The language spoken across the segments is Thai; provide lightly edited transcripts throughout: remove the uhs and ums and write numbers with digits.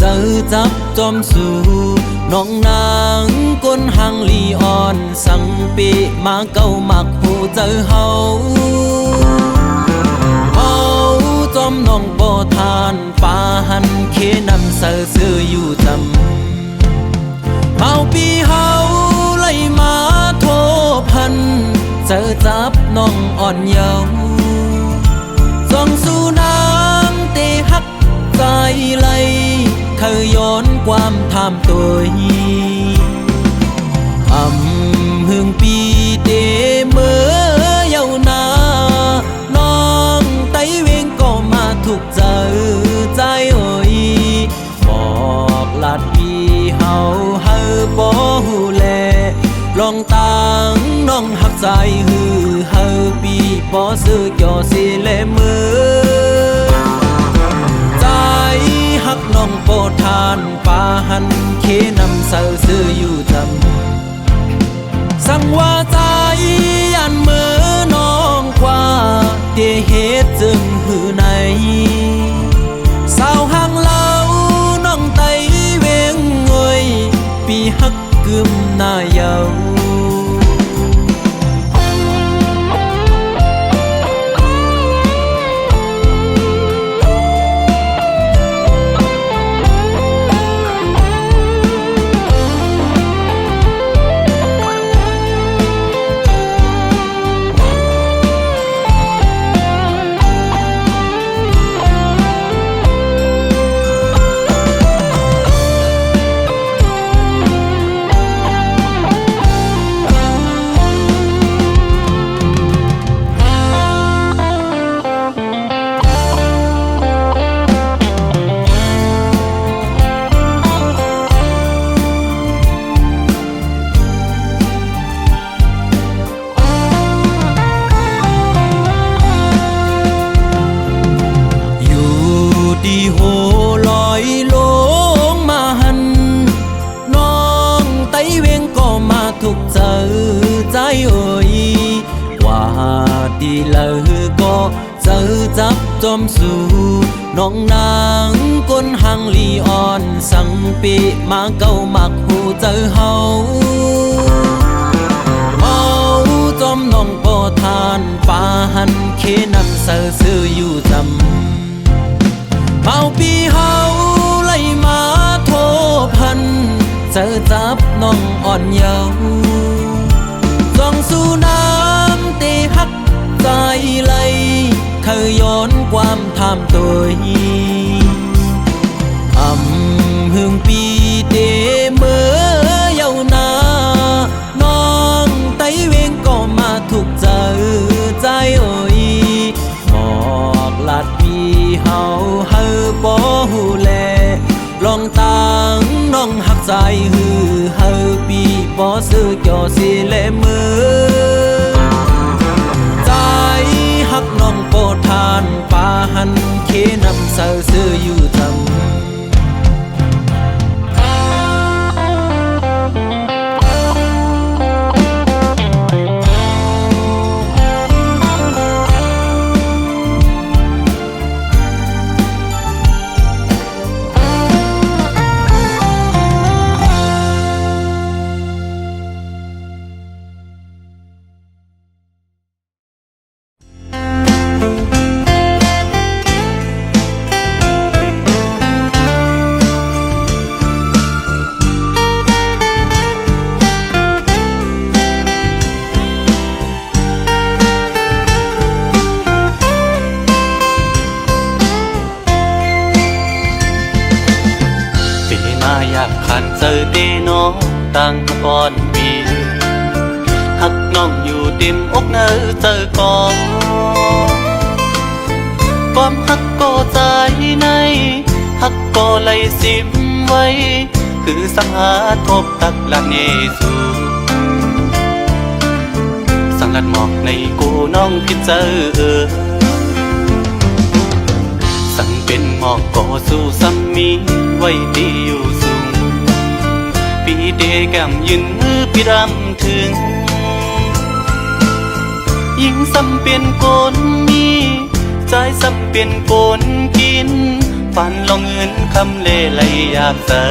เจอจับจอมสู่น้องนางก้นหังลีอ่อนสังปีมาเก้ามักหูเจอเฮาจอมน้องบ่ทานป่าหันเคนำเสือซื้ออยู่จำเฮาปีเฮาไล่มาโทพันเจอจับน้องอ่อนเยาว์ส่องสู่นางเตหักใจไหลเคยย้อนความทำตัวหึงปีเตเมื่อเยาวนานองไตเวงก็มาถูกเจอใจเอ่ยบอกลาดปีเฮาบ่หูแลลองตังน้องหักใจปีบ่ซื้อจ่อสิเลมือใจหักน้องโปรทานป่าหันเคนำเสือซื้ออยู่จำสั่งว่าใจยันมือน้องกว่าเดเหตุจึงหือในสาวห่างเล่าน้องไตเวงเอ่ยปีหักกึมหน้าเยาดีโหลอยลงมาหันน้องไตเวงก็มาถูกเจอใจเอ่ยว่าดีเลยก็เจอจับจอมสู่น้องนางก้นหังลีอ่อนสังปีมาเก้ามักหูเจอเฮาจอมน้องบ่ทานป่าหันเคนำเสือซื้ออยู่จำเมาปีเฮาไล่มาโทพันเจอจับน้องอ่อนเยาว์ส่องสู่น้ำเตหักใจไหลเคยย้อนความทำตัวหึงปีเตเมื่อเยาวนานองไตเวงก็มาถูกเจอใจเอ่ยบอกลาดปีเฮาบ่หูแลลองตังน้องหักใจปีบ่ซื้อจ่อสิเลมือใจหักน้องโปรทานป่าหันเคนำเสือซื้ออยู่จำเจอเดน้องตั้งก่อนปีหักน้องอยู่เต็มอกเนอเจอก่อนความหักก็ใจในหักก็ไหลสิมไว้คือสังหาทบตักลักเนสูสังลัดหมอกในกูน้องพิเจอสั่งเป็นหมอกก็สู้ซ้ำมีไว้ดีอยู่สูงปีเดแก้มยืนมือพี่รำถึงยิ่งซ้ำเป็นคนมีใจซ้ำเป็นคนกิน ฝันลองเงินคำเล่ไหลอยากใส่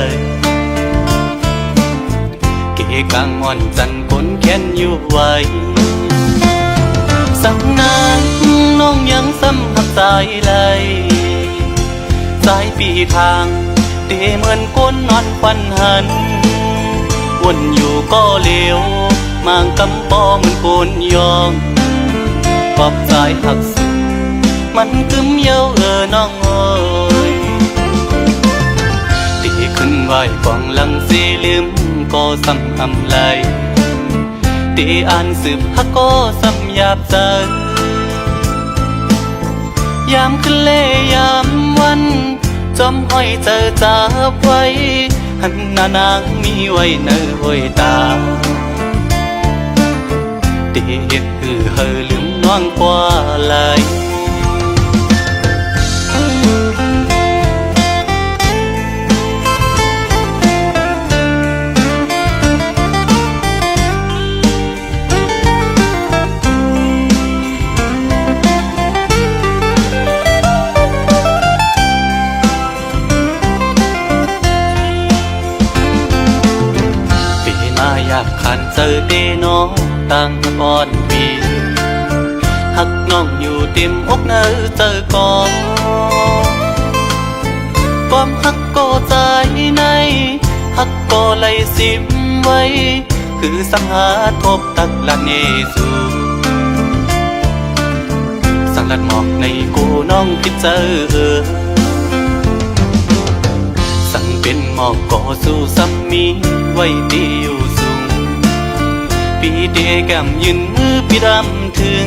เกกางอ่อนจันคนแค้นอยู่ไว้สังนานน้องยังซ้ำหักสายไหลสายปีทางเตเหมือนก้นนอนฟันหันวนอยู่ก็เลี้ยวมางกำปอเหมือนโกนยองปอบสายหักสุดมันกึมเย้าน้องเอ้ยตีขึ้นไหวกองหลังสีลืมก็ซ้ำอำไหลตีอ่านสืบฮักก็ซ้ำหยาบใจยามขึ้นเล่ยามวันจอมห้อยเจอจับไว้หันหน้านางมีไว้เนื้อห้อยตาตีเฮ็ดเฮอลืมน้องกว่าไหลอยากขันเจอเดน้องตั้งก่อนปีหักน้องอยู่เต็มอกเนื้อเจอก่อนความหักก็ใจในหักก็ไหลสิบไว้คือสังหาทบตักละเนสูสังลัดหมอกในกูน้องคิดเจอสั่งเป็นหมอกก่อสู้ซ้ำมีไว้ดีอยู่สูงปีเดแก้มยืนมือปีดำถึง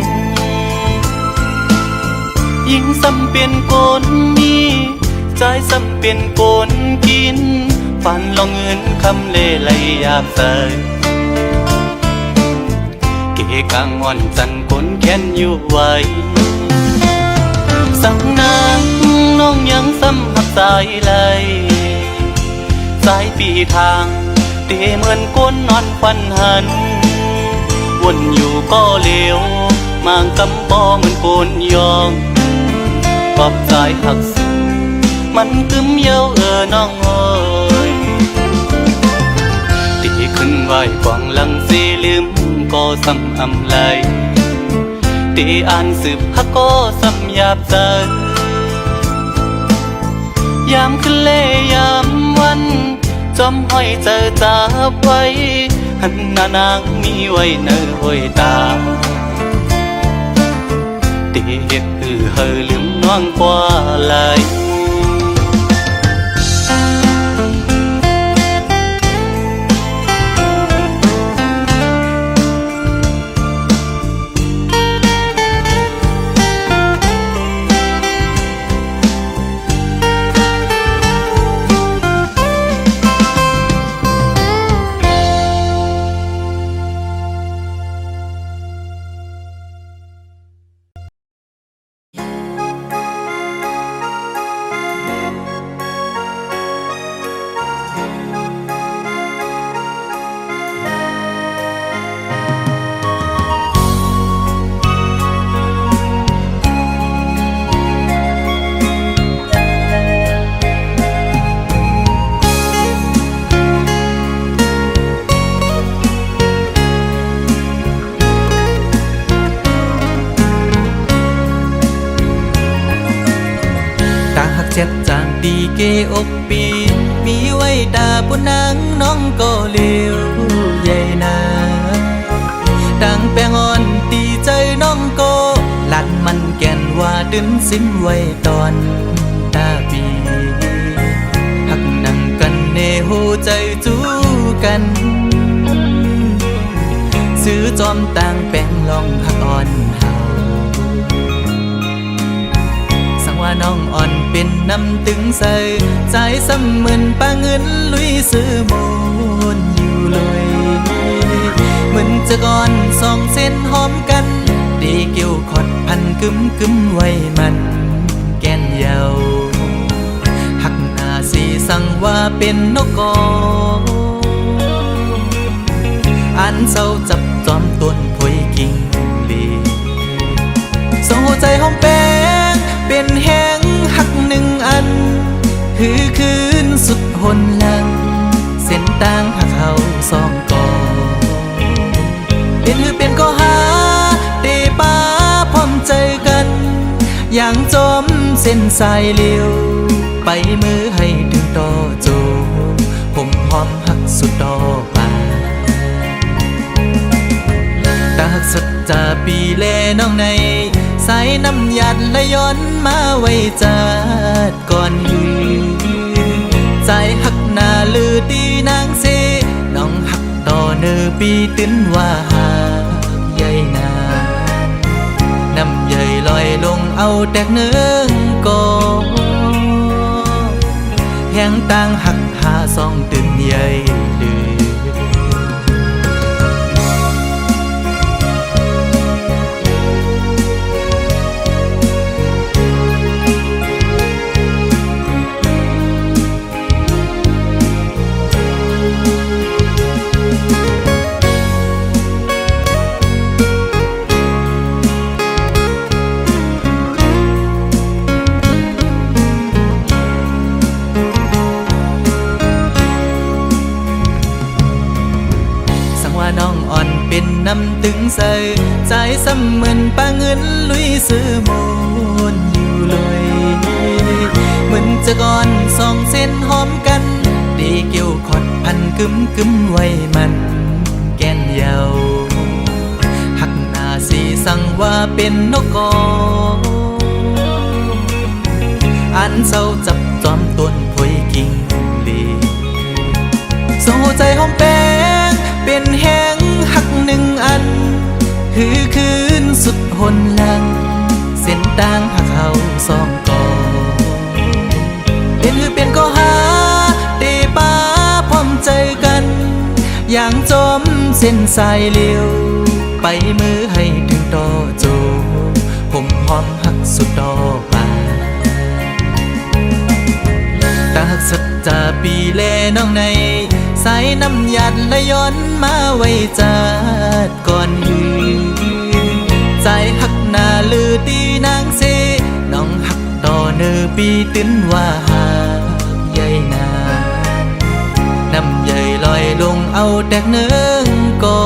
ยิ่งซ้ำเป็นโกนมีใจซ้ำเป็นโกนกินฝันลองเงินคำเล่ไหลอยากใส่เกกางอ่อนจันคนแค้นอยู่ไว้สั่งนางน้องยังซ้ำหักสายไหลสายปีทางเตเหมือนก้นนอนฟันหันวนอยู่ก็เลี้ยวมางกำปอเหมือนโกนยองปอบสายหักสุดมันกึมเย้าน้องเอ้ยตีขึ้นไหวกองหลังสีลืมก็ซ้ำอำไหลตีอ่านสืบฮักก็ซ้ำหยาบใจยามขึ้นเล่ยามวันจอมห้อยเจอจับไว้หันหน้านางมีไว้เนื้อห้อยตาตีเฮ็ดเฮอลืมน้องกว่าไหลเจ็ดจางดีเกอกปีมีไว้ตาปุนางน้องก็เลี้ยวใหญ่นาดังแปงอ่อนตีใจน้องก็ลัดมันแก่นว่าดึนสิ้นไว้ตอนตาปีหักนั่งกันเนหูใจจูกันซื้อจอมต่างแปงลองหักอ่อนว่าน้องอ่อนเป็นน้ำตึงใส่ใจซ้ำเหมือนปลาเงินลุยซื้อโมนอยู่เลยเหมือนจะก่อนสองเส้นหอมกันดีเกี่ยวขอดพันกึมไว้มันแก่นเยาหักหน้าสีสั่งว่าเป็นนกกออันเศร้าจับจอมต้นพอยกิ่งลีส่งหัวใจหอมแป้งเป็นแห้งหักหนึ่งอัน คือคืนสุดหนหลังเส้นทางหักเขาสองก่อเป็นคือเป็นก็หาเตป้าพร้อมใจกันอย่างจมเส้นสายเลี้ยวไปมือให้ถึงต่อโจผมพร้อมหักสุดดอกบานตาหักสุดจะปีแลน้องในสายน้ำหยัดและย้อนมาไว้จัดก่อนหือใจหักหน้าลือตีนางเสน้องหักต่อเนื้อปีตื้นว่าหาใหญ่นาน้ำใหญ่ลอยลงเอาแตกเนื้อก่อแห่งต่างหักหาสองตื่นใหญ่ลือน้องอ่อนเป็นน้ำตึงใสใจซ้ำเหมือนปลาเงินลุยซื้อมนอยู่เลยเหมือนจะก่อนสองเส้นหอมกันดีเกี่ยวขอดพันกึมกึมไว้มันแก่นเยาหักหน้าสีสั่งว่าเป็นนกกออันเศร้าจับจอมต้นพวยกิ่งลีโซ่ใจหอมแป้งเป็นแห้งหักหนึ่งอันคือคืนสุดหนหลังเส้นทางหักเขาสองก่อเป็นคือเป็นก็หาเตป้าพร้อมใจกันอย่างจมเส้นสายเลี้ยวไปมือให้ถึงต่อโจผมพร้อมหักสุดดอกบานตาหักสุดจะปีแลน้องในสายน้ำหยัดและย้อนมาไว้จัดก่อนหือใจหักหน้าลือตีนางเสน้องหักต่อเนื้อปีตื้นว่าหาใหญ่นาน้ำใหญ่ลอยลงเอาแตกเนื้อก่อ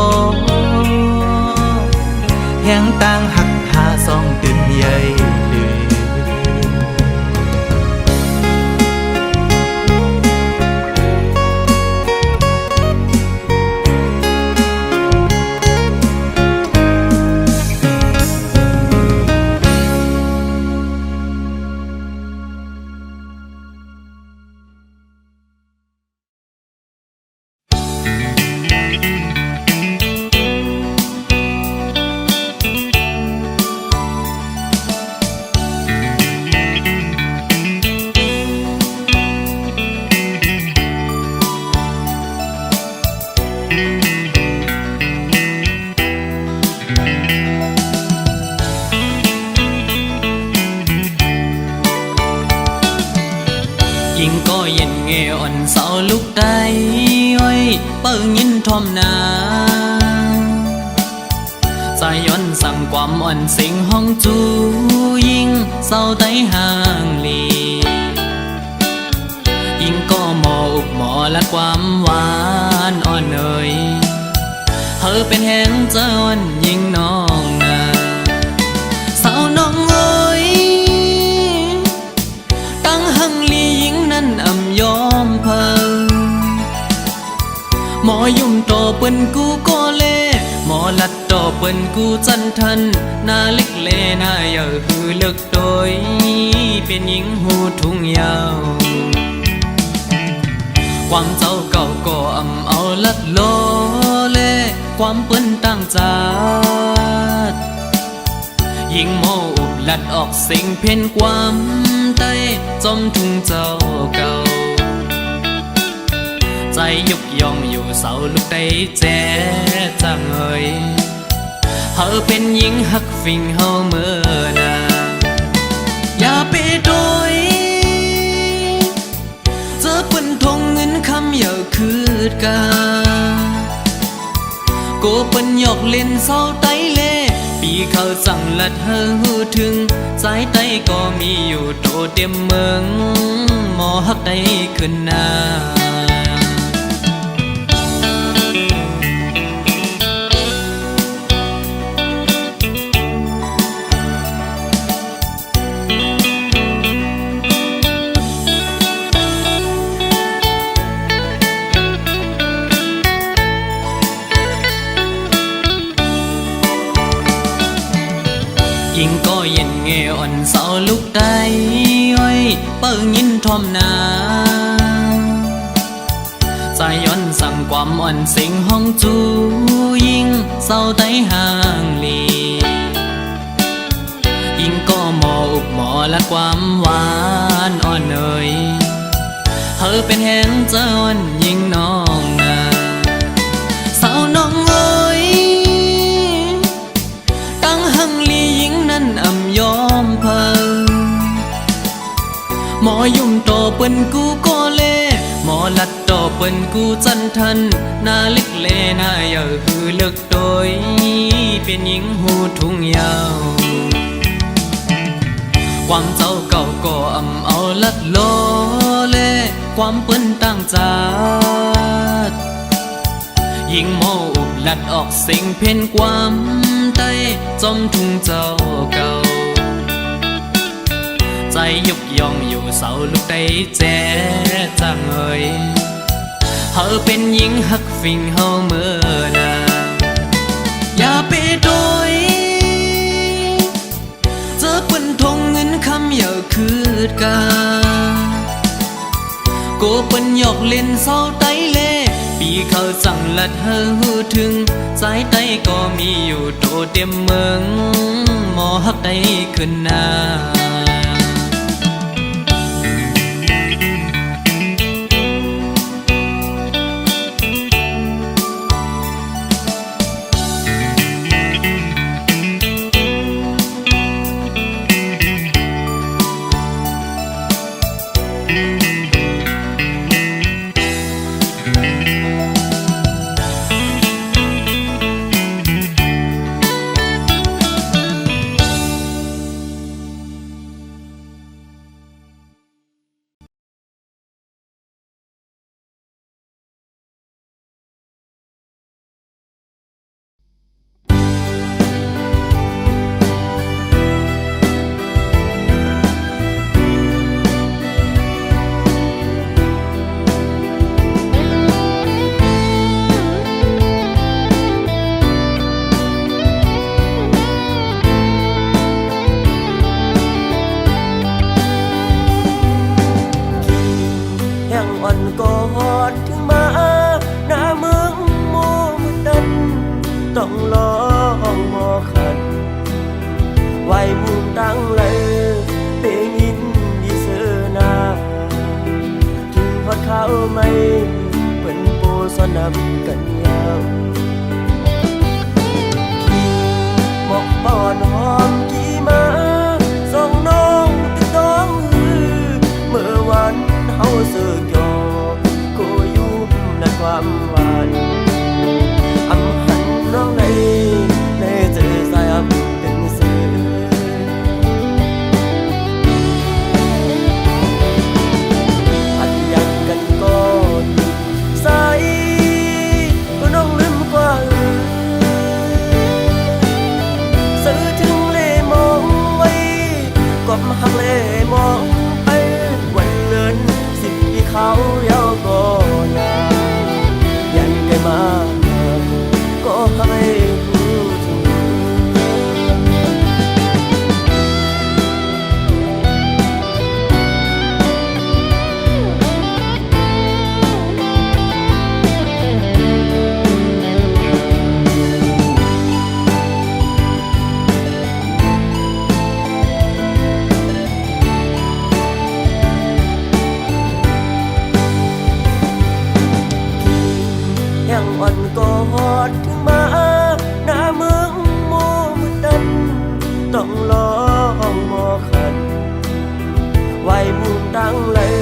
แห่งต่างหักหาสองตื่นใหญ่ลือยิ่งก็เย็นเงอ่อนเสาลุกได้อ้อยเปิ้งยินทอมนาใจย้อนสั่งความอ่อนสิงห้องจูยิ่งเศร้าไตห่างลียิ่งก็หมออุบหมอและความหวานอ่อนเอ่ยเธอเป็นแห่งเจ้าอ่อนยิ่งน้องนาสาวน้องเอ้ยตั้งหังลียิ่งนั้นอ่ำยอมเพิ่งหมอยุ่มต่อเปิ้นกูก็เล่หมอลัดต่อเปิ้นกูจันทันหน้าเล็กเลหน้าใหญ่คือเลิกโดยเป็นหญิงหูทุ่งยาวความเจ้าเก่าก็อ่ำเอาลัดโลเล่ความเปิ้นตั้งจาดยิ่งโมอุบลัดออกสิ่งเพ่นความใต้จมทุ่งเจ้าเก่าใจยุกยองอยู่เสาลุกได้แจ๊จังเอ่ยเธอเป็นหญิงหักฟิงเฮาเมื่อนาอย่าไปโดยเจอเปิ้นทงเงินคำอย่าคืดกาโกเปิ้นหยอกเล่นเศร้าไตเล่ปีเขาสั่งลัดเฮอหูถึงสายไตก็มีอยู่โตเต็มเมือง หมอฮักได้ขึ้นหน้ายิ่งก็เย็นเงอ่อนเสาลุกได้อ้อยเปิ้งยินทอมนาใจย้อนสั่งความอ่อนสิงห้องจูยิ่งเศร้าไต้ห่างลียิ่งก็หมออุบหมอและความหวานอ่อนเอ่ยเธอเป็นแหงเจ้าอ่อนยิ่งน้องนาสาวน้องเอ้ยตั้งหังลียิ่งนั้นอ่ำยอมเพิ่งหมอยุ่มโตเปิ้นกูก็เล่หมอลัดโตเปิ้นกูจันทันนาเล็กเลนาเยาหือเลิกโดยเป็นหญิงหูทุ่งยาวความเจ้าเก่าก็อ่ำเอาลัดโลเล่ความเปิ้นตั้งจัดยิ่งหมออุบลัดออกสิ่งเพ่นความใต้จอมทุ่งเจ้าเก่าใจยุกยองอยู่เสาลุกได้แจ๊จังเอ่ยเธอเป็นหญิงหักฟิงเฮาเมื่อนาอย่าไปโดยเจอเปิ้นทงเงินคำอย่าคืดกาโกเปิ้นหยอกเล่นเศร้าไต้เล่ปีเขาสั่งลัดเฮอหูถึงสายไต้ก็มีอยู่โตเต็มเมืองหมอฮักได้ขึ้นหน้าก่อนถึงมาหน้าเมืองโมดันต้องลองมอขันไว้มุมตั้งเลยเปยินดีเสนาถึงพอเข้าไม่เป็นโปสนับกันยาวหมอกป้อนหอมกี่มาส่งน้องติดต้องเมื่อวันเฮาเสือกยอก็ยุ่มในความหวานอำหันน้องในเจอสายอับเป็นเสืออัดยันกันก่อนสายก็น้องลืมกว่าซื้อถึงเล่มองไว้กบหักเล่มองไปวันเลินเขาเยาก็ยายันไกลมาก็ให้ผู้ถึงอ่อนกอดถึงมาหน้าเมืองโมดันต้องลองมอขันไว้มุมตั้งเลย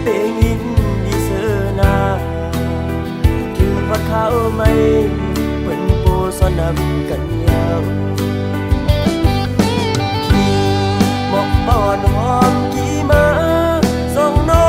เปยินดีเสนาถึงว่าเขาไม่เป็นโปสนับกันยาวหมอกป้อนหอมกี่มาส่งน้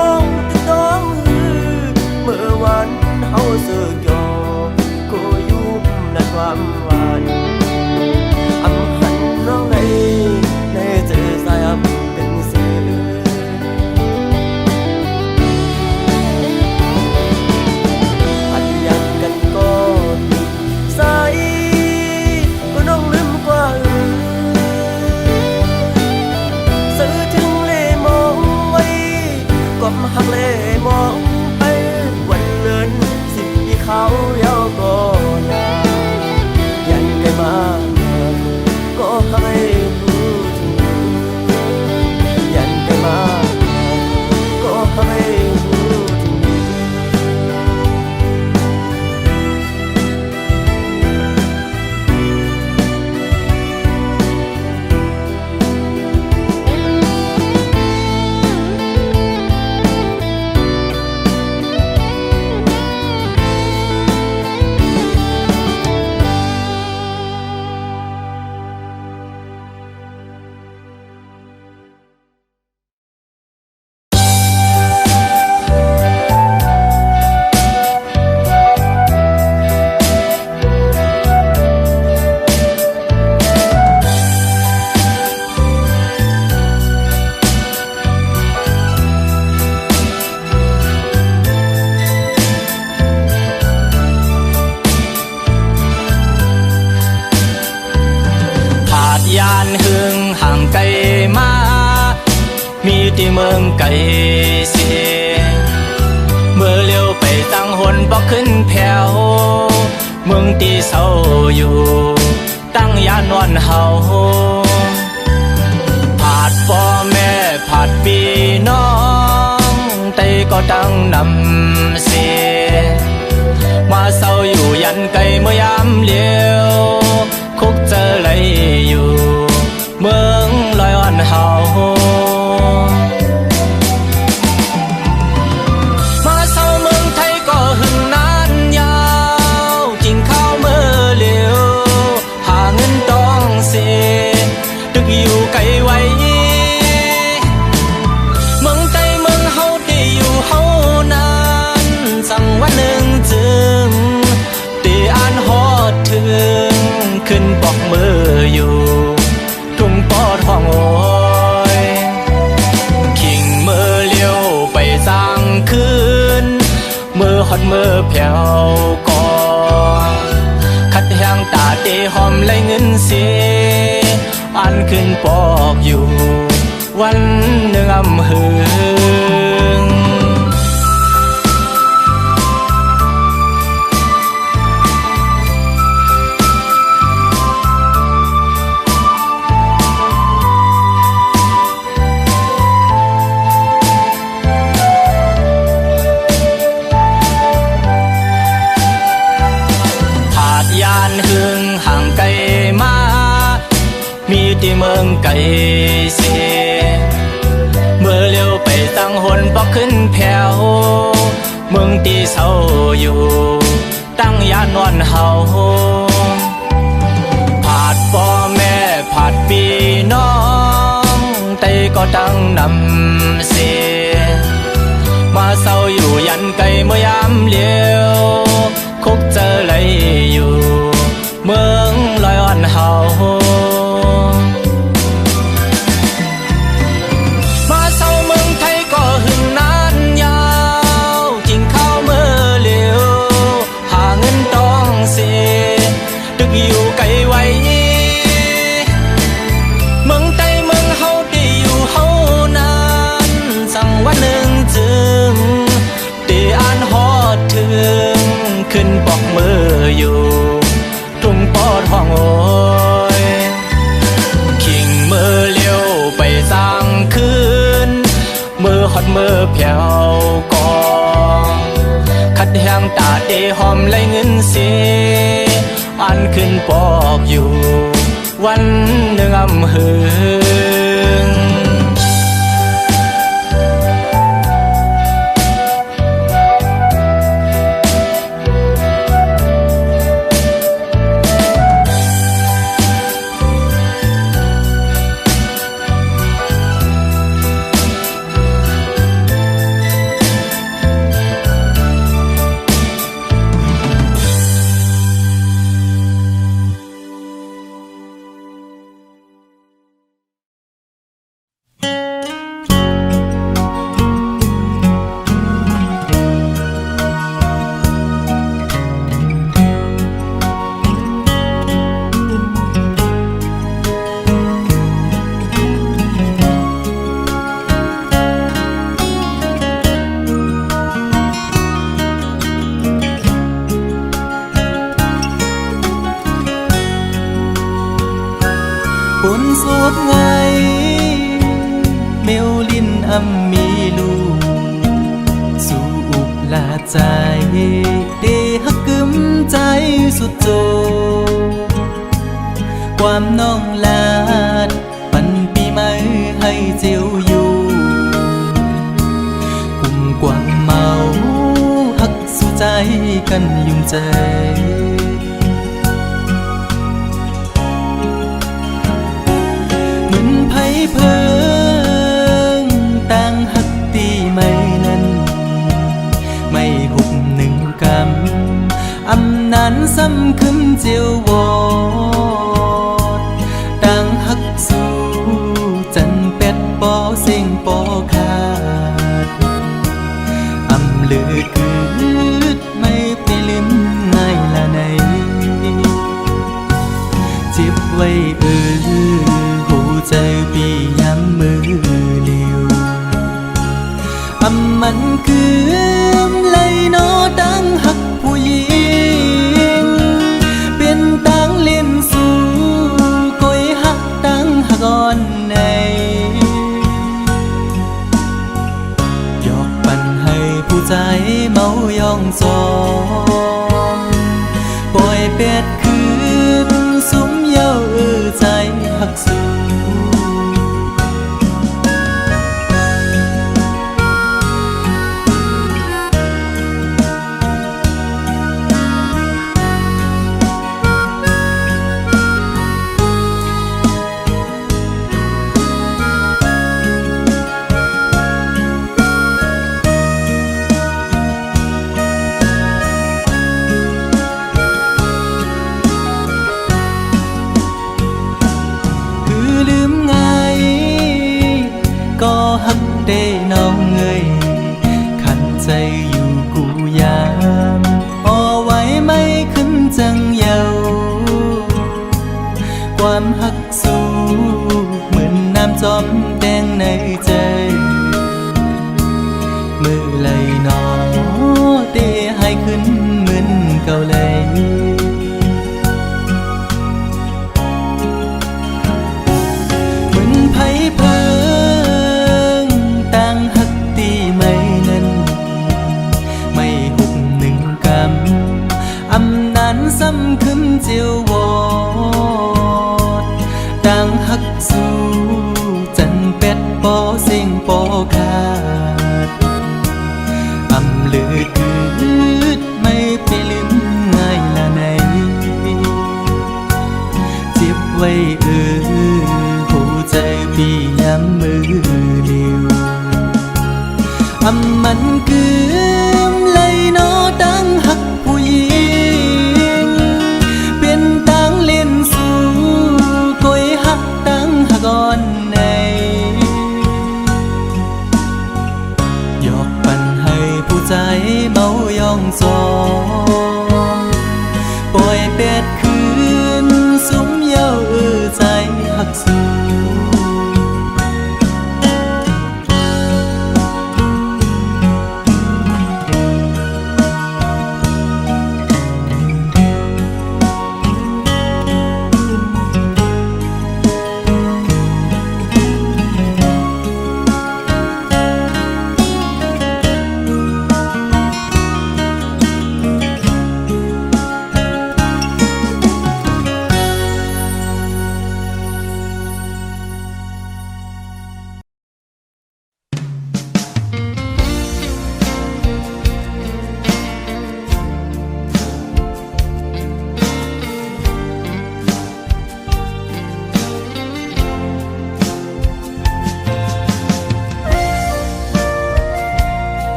ก็มาหักเล่มองไปวันเลิน10 ปีเขายาวก็ยายันไกลมาก็ให้รู้ถึงยันไกลมาก็ให้รู้ถึงยานหึงห่างไกลมามีที่เมืองไกลเสียเมื่อเลี้ยวไปตั้งหนบอกขึ้นแผ่วเมืองที่เศร้าอยู่ตั้งยานวันเฮาผาดพ่อแม่ผาดพี่น้องแต่ก็ตั้งนำเสียมาเศร้าอยู่ยันไกลเมื่อยามเลี้ยวคุกเจอไหลอยู่เมืองลอยอ่อนเฮามาเศร้าเมืองไทยก็หึงนานยาวกินข้าวเมื่อเลี้ยวหาเงินต้องเสียตึกอยู่ไกลไว้เมืองไทยเมืองเฮาได้อยู่เฮานานสั่งวันหนึ่งจึงได้อ่านฮอดถึงขึ้นปอกมืออยู่ทุ่งปอดห้องโอยขิงมือเลี้ยวไปสร้างคืนมือหอดมือแผ่วก่อคัดแห้งตาเตหอมไหลเงินเสียอ่านขึ้นปอกอยู่วันหนึ่งอำหึงยานหึงห่างไกลมามีที่เมืองไกลเสียเมื่อเลี้ยวไปตั้งหนบอกขึ้นแผ่วเมืองที่เศร้าอยู่ตั้งยานวันเฮาผาดพ่อแม่ผาดพี่น้องแต่ก็ตั้งนำเสียมาเศร้าอยู่ยันไกลเมื่อยามเลี้ยวคุกเจอไหลอยู่เมืองลอยอ่อนเฮามาเศร้าเมืองไทยก็หึงนานยาวกินข้าวเมื่อเลี้ยวหาเงินต้องเสียตึกอยู่ไกลไว้เมืองไทยเมืองเฮาได้อยู่เฮานานสั่งวันหนึ่งจึงได้อ่านฮอดถึงขึ้นปอกมืออยู่ทุ่งปอดห้องโอยขิงมือเลี้ยวไปสร้างคืนมือหอดมือแผ่วก่อคัดแห้งตาเตหอมไหลเงินเสียอ่านขึ้นปอกอยู่วันหนึ่งอำหึง ลาใจเดฮักกึมใจสุดโจความน้องลาดปันปีใหม่ให้เจียวอยู่กุมกว่างเมาฮักสู่ใจกันยุ่งใจเหมือนไผ่เพิงต่างฮักตีไม่นั้นไม่หุบหนึ่งกำอำนานซ้ำคืนเจียววอดต่างฮักสู่จันเป็ดปอเสียงปอขาดอำลือคืดไม่ไปลืมง่ายละในเจ็บไว้หูใจปีย้ำมือเลียวอำมันคือเลยนอตั้งหักผู้หญิงเป็นตั้งเล่นสู่ก้อยหักตั้งหักอ่อนในยอกปันให้ผู้ใจเมายองจองปล่อยเป็ดคืนสุมเย้าใจหักสู่ก็ฮักได้น้องเงยขันใจอยู่กูยามอ่อไว้ไม่ขึ้นจังเยาความฮักสู้เหมือนน้ำจอมแดงในใจมือไหลนอเตะให้ขึ้นเหมือนเก่าเลยเหมือนไผ่เพิงต่างฮักตีไม่นั้นไม่หุบหนึ่งกำอำนานซ้ำคืนเจียววอดต่างฮักสู่จันเป็ดปอเสียงปอขาดอำลือคืดไม่ไปลืมง่ายละในเจ็บไว้หูใจปีย้ำมือเลียวอำมันคือเลยนอตั้งหักผู้หญิงเป็นตั้งเล่นสู่ก้อยหักตั้งหักอ่อนในยอกปันให้ผู้ใจเมายองจองปล่อยเป็ดคืนสุมเย้าใจหักสู่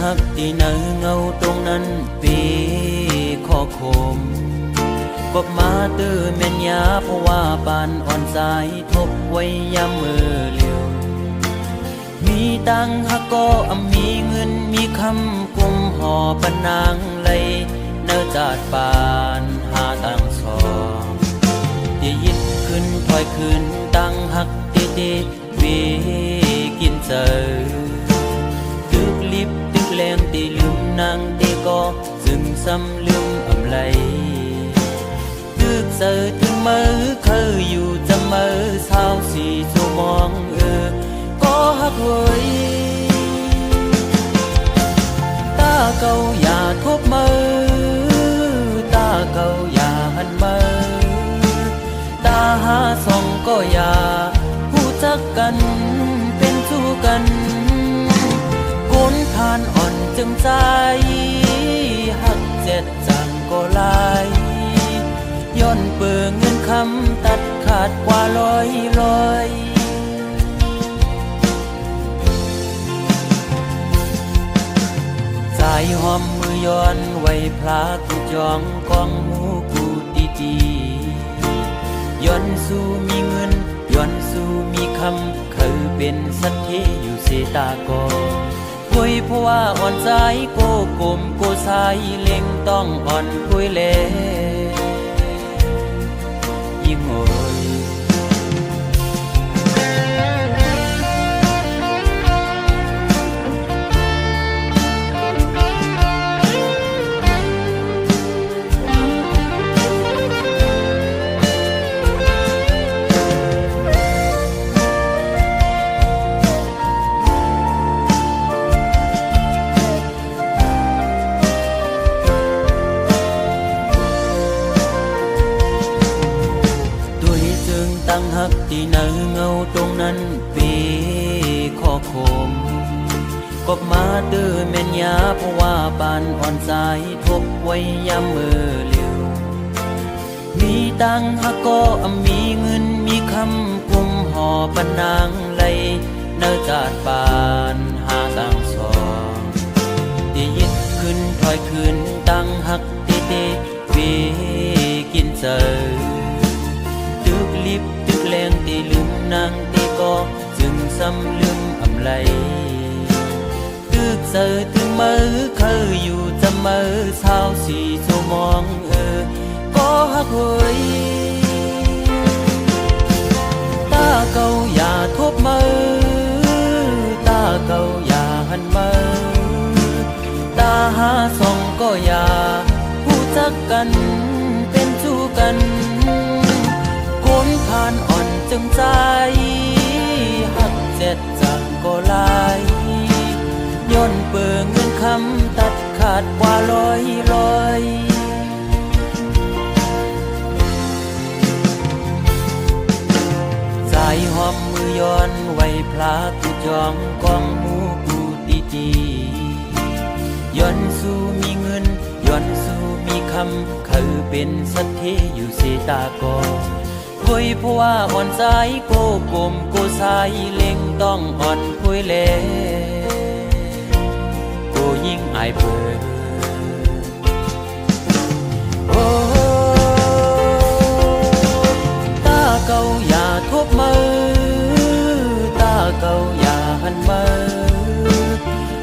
ฮักที่เนเงาตรงนั้นปีข้อคมกบมาตื้อแม่นยาเพราะว่าปานอ่อนสายทบไว้ยามมือเลียวมีตังฮักก็มีเงินมีคำกุมห่อปนางเลยเนื้อจาดปานหาตังสองที่ยิบขึ้นถอยขึ้นตังฮักตีตีวีกินเจอตึกลิบตึกแรงตีลืมนางตีก็ซึมซ้ำลืมอำไล ตึกเสือถึงมือเคยอยู่จะมือเศร้าสีชั่วโมงก็ฮักเว้ยตาเก่าอย่าทบมือตาเก่าอย่าหันมือตาหาส่องก็อย่าหูจักกันเป็นสู้กันคนทานอ่อนจึงใจหักเจ็ดจังก็ลายย้อนเปิงเงินคำตัดขาดกว่าลอยสายหอมมือย้อนไว้พลากูจองกองหมูกูดีย้อนสู้มีเงินย้อนสู้มีคำเคยเป็นสัตย์ที่อยู่เสตากอคุยเพราะว่าอ่อนใจโกกลมโกสายเล็งต้องอ่อนคุยเล่ยิ่งโอยตั้งหักที่เนื้อเงาตรงนั้นปีข้อคมกบมาเดือแม่นยาเพราะว่าบานอ่อนสายทบไว้ยามมือเร็วมีตังหักก็มีเงินมีคำกุมห่อปนางไหลเนื้อจาดบานหาตังสองที่ยึดขึ้นถอยขึ้นตั้งหักเตเตเวกินเจอตึกลิบตึกแรงตีลืมนางตีก็จึงซ้ำลืมอำไลตึกเสือถึงมือเคยอยู่จะมือเศร้าสีชั่วโมงก็ฮักเว้ยตาเก่าอย่าทบมือตาเก่าอย่าหันมือตาหาส่องก็อย่าหูจักกันเป็นชู้กันคนผ่านอ่อนจึงใจหักเจ็ดจังก็ลายย้อนเปิงเงินคำตัดขาดกว่าลอยสายหอมมือย้อนไว้พลากูจองกองหมูกูดีย้อนสู้มีเงินย้อนสู้มีคำเคยเป็นสัตย์ที่อยู่เสตากอคุยเพราะว่าอ่อนใจโกกลมโกสายเล็งต้องอ่อนคุยเล่โกยิ่งอายเปิดโอ้ตาเก่าอย่าทบมือตาเก่าอย่าหันมือ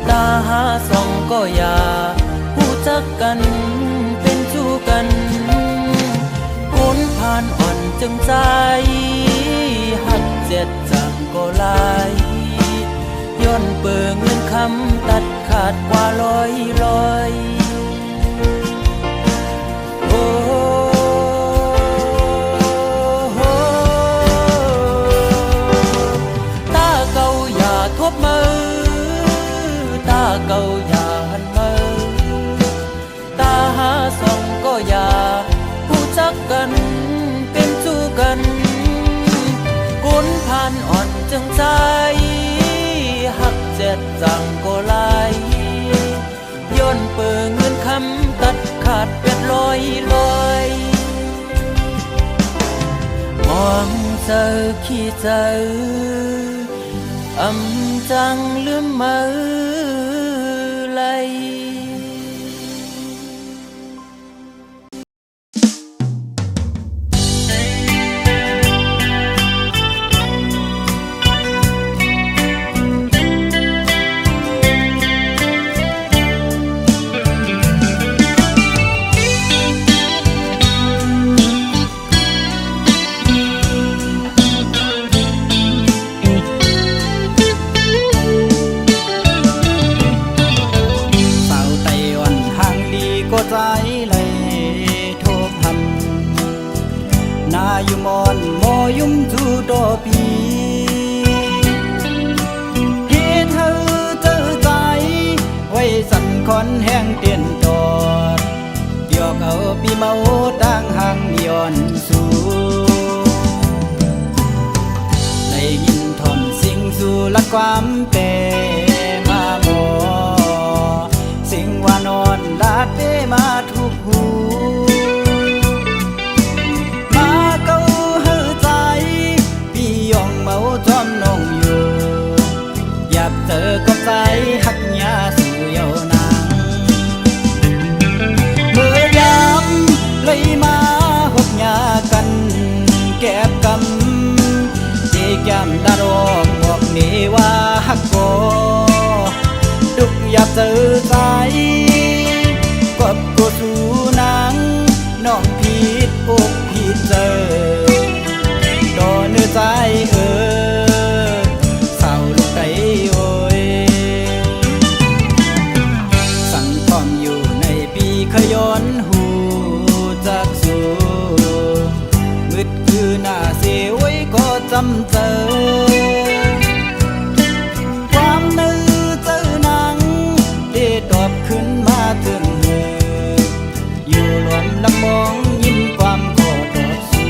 ตาหาส่องก็อย่าหูจักกันเป็นชู้กันคนผ่านอ่อนจึงใจหักเจ็ดจังก็ลายย้อนเปิงเงินคำตัดขาดกว่าลอยโอ้ตาเก่าอย่าทบมือตาเก่าอย่าหันมือตาหาส่องก็อย่าหูจักกันเป็นสู้กันคนผ่านอ่อนจึงใจหักเจ็ดจังก็ลายย้อนเปิงเงินคำตัดขาดเป็ดลอยมองเจอขี้เจอจังลืมมือไหล ใจเลยโทพัน นาอยู่มอนโมยุ่มจูโดปีเฮ็ดให้เธอใจไว้สั่นคอนแห้งเตียนจอดเดี๋ยวเอาปีเมาดังห่างย้อนสู่ได้ยินทอนสิ่งสู่ละความเป็นมาโมสิ่งว่านอนลาดเปมาทุกหูมาเก้าให้ใจพี่ยองเมาจอมน้องอยู่อยากเจอก็ใจหักยาสู่เยาวนางเมื่อยามเลยมาหกยากันแก็บกำเจแก้มดารองบอกนี่ว่าหักโกทุกอยากเจอใจกบกูสู่นางน้องผิดอกผิดเจอต่อเนื้อใจเศร้าลูกไก่โอยสั่งทอมอยู่ในปีขย้อนหูจากสู่มืดคือหน้าเสียไว้ก็จำเจอความนึกเจอหนังได้ตอบขึ้นมาถึงเธออยู่ล้วนลำมองยิ้มความขอต่อสู้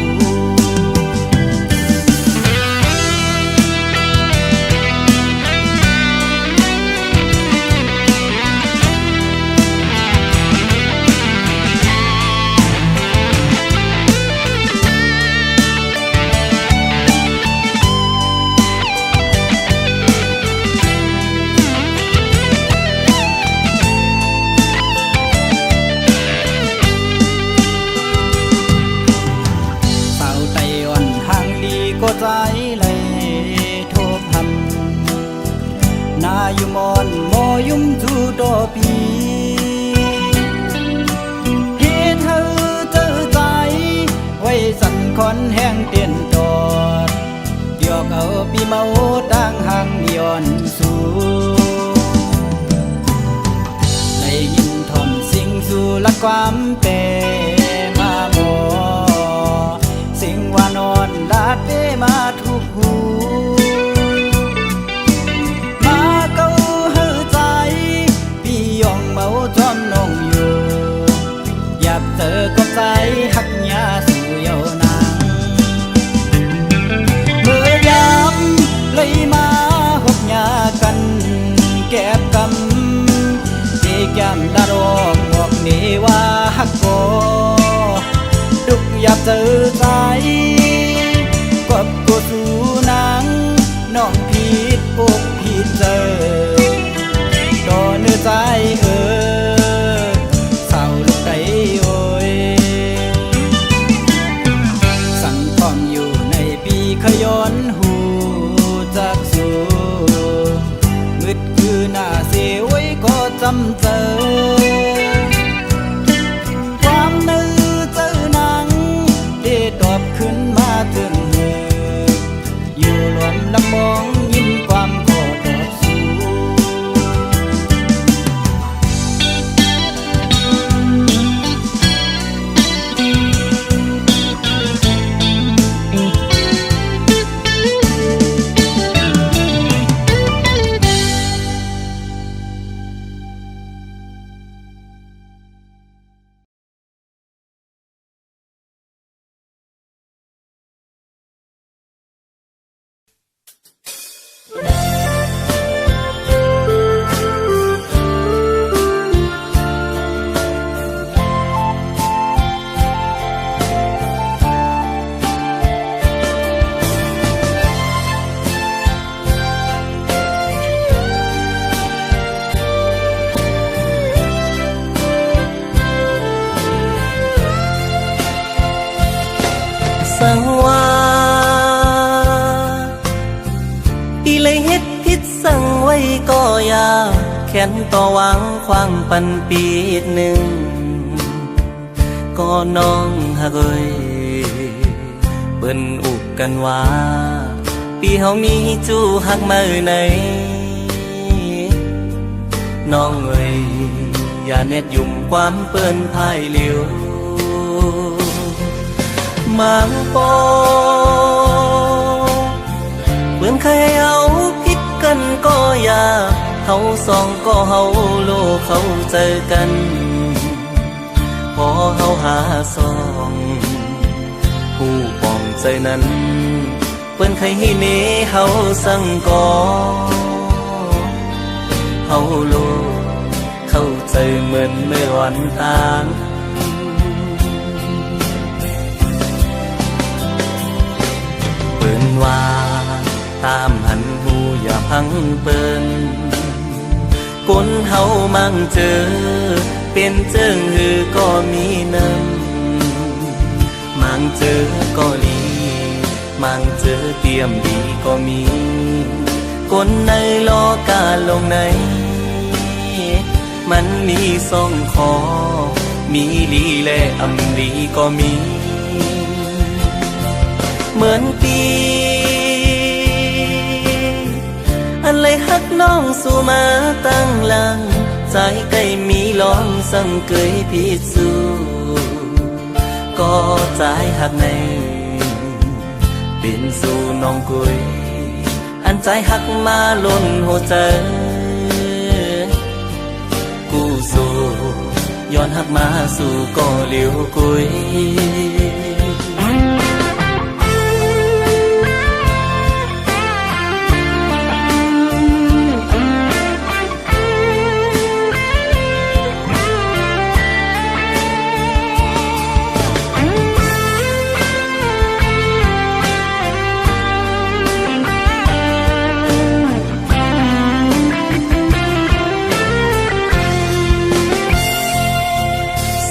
ก็ใจเลยโทบหันนาอยู่มอนโมยุ่มจูโดปีเฮ็ดให้เธอใจไว้สั่นคอนแห้งเตียนจอดเดี๋ยวเอาปีเมาดังห่างย้อนสู่ได้ยินทอนสิ่งสู่ละความเป็นมาโมสิ่งว่านอนลาดเปมาทุกหูมาเก้าให้ใจพี่ยองเมาจอมน้องอยู่อยากเจอก็ใจหักยาสู่เยาวนางเมื่อยามเลยมาหกยากันแก็บกำเจแก้มดารองบอกนี่ว่าหักโกทุกอยากเจอใจกบกูสู่นางน้องผิดอกผิดเจอต่อเนื้อใจเศร้าลูกไก่โอยสั่งทอมอยู่ในปีขย้อนหูจากสู่มืดคือหน้าเสียไว้ก็จำเจอความนึกเจอหนังได้ตอบขึ้นมาถึงเธออยู่ล้วนลำมองยิ้มความขอต่อสู้สังว่าอีเลยเฮ็ดผิดสั่งไว้ก็ยาแขนต่อวางความปันปีหนึ่งก็น้องหักเอ้ยเปิ้นอุกกันว่าปีเฮามีจู้หักมาไหนน้องเอ้ยอย่าเน็ดยุ่มความเปิ้นพายเหลียว มังปอเหมือนใครเอาผิดกันก็อยากเฮาสองก็เฮาโลกเขาเจอกันพอเฮาหาสองผู้ปองใจนั้นเปิ้นใครให้เนเฮาสั่งก่อเฮาโลกเข้าใจเหมือนเมื่อวันต่างเปิ้นว่าตามหันหูอย่าพังเปิ้นคนเฮามั่งเจอเป็นเจิงหือก็มีน้ำมั่งเจอก็ลีมั่งเจอเตรียมดีก็มีคนในโลกาลงในมันมีสองคอมีลีและอำลีก็มีเหมือนปีอันเลยฮักน้องสู่มาตั้งหลังใจใกล้มีลองสั่งเกยพิสูก็ใจฮักในเป็นสู่น้องกุยอันใจฮักมาล้นหัวใจกูสู่ย้อนฮักมาสู่ก็เลี้ยวกุย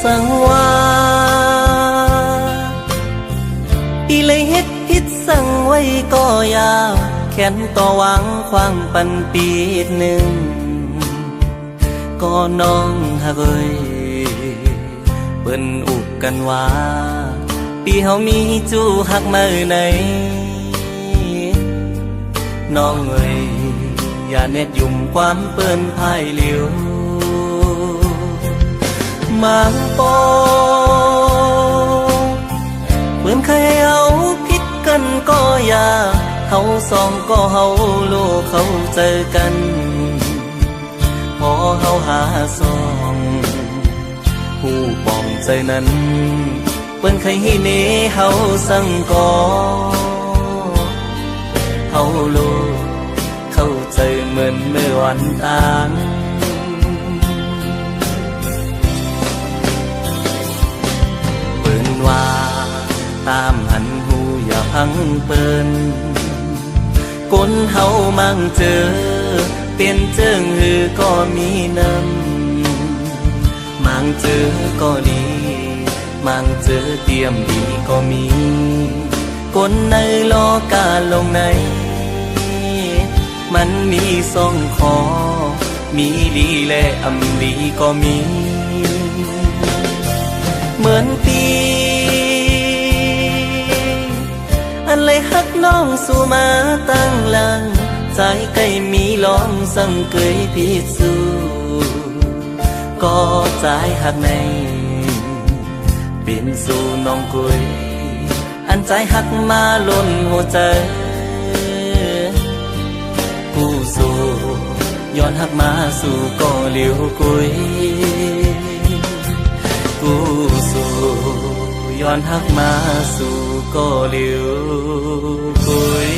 สั่งว่าอีเลยเฮ็ดผิดสั่งไว้ก็ยาวแขนต่อหวังควางปันปีหนึ่งก็น้องฮักเอ้ยเปิ้นอุกกันว่าปีเฮามีจูฮักมือไหนน้องเอ้ยอย่าเน็ดยุ่มความเปิ้นพายเหลียวมังปอเหมือนใครเอาผิดกันก็อยากเฮาสองก็เฮาโลกเขาเจอกันพอเฮาหาสองผู้ปองใจนั้นเปิ้นใครให้เนเฮาสั่งก่อเฮาโลกเข้าใจเหมือนเมื่อวันต่างว่าตามหันหูอย่าพังเปิ้นคนเฮามั่งเจอเป็นเจิงหือก็มีน้ำมั่งเจอก็ดีมั่งเจอเตรียมดีก็มีคนในโลกาลงในมันมีสองคอมีลีและอำลีก็มีเหมือนปีอันเลยฮักน้องสู่มาตั้งหลังใจใกล้มีลองสั่งเกยพิสูก็ใจฮักในเป็นสู่น้องกุยอันใจฮักมาล้นหัวใจกูสู่ย้อนฮักมาสู่ก็เลี้ยวกุยกูสู่ย้อนฮักมาสู่ก็เลี้ยวกุย